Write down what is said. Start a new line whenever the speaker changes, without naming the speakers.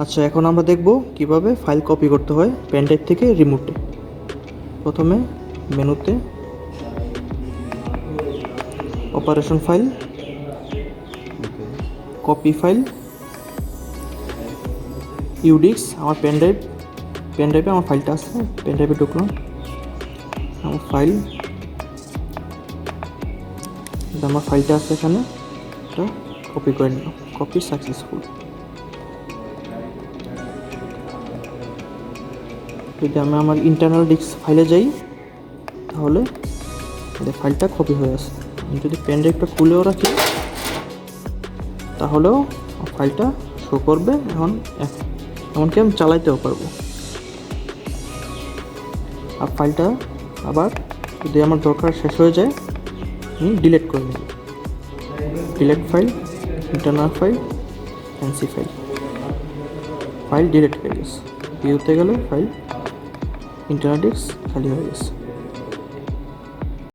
আচ্ছা, এখন আমরা দেখব কিভাবে ফাইল কপি করতে হয় পেন ড্রাইভ থেকে রিমোটে। প্রথমে মেনুতে অপারেশন ফাইল, কপি ফাইল, ইউডিক্স। আমার পেন ড্রাইভে আমার ফাইলটা আছে, পেন ড্রাইভে ঢুকলাম, আমার ফাইল, আমার ফাইলটা আছে এখানে, এটা কপি করে নিলাম, কপি সাকসেসফুল। যদি আমি আমার ইন্টারনাল ডিস্ক ফাইলে যাই তাহলে ফাইলটা কপি হয়ে আছে। আমি যদি পেন ড্রাইভটা খুলেও রাখি তাহলেও ফাইলটা শো করবে। এমনকি আমি চালাইতেও পারবো। আর ফাইলটা আবার যদি আমার দরকার শেষ হয়ে যায় আমি ডিলিট করে নেব। Delete file, internal file, CNC file delete হয়ে গেছে। ভিউতে গেলে ফাইল ইন্টারনাল ডিস্ক খালি হয়ে গেছে।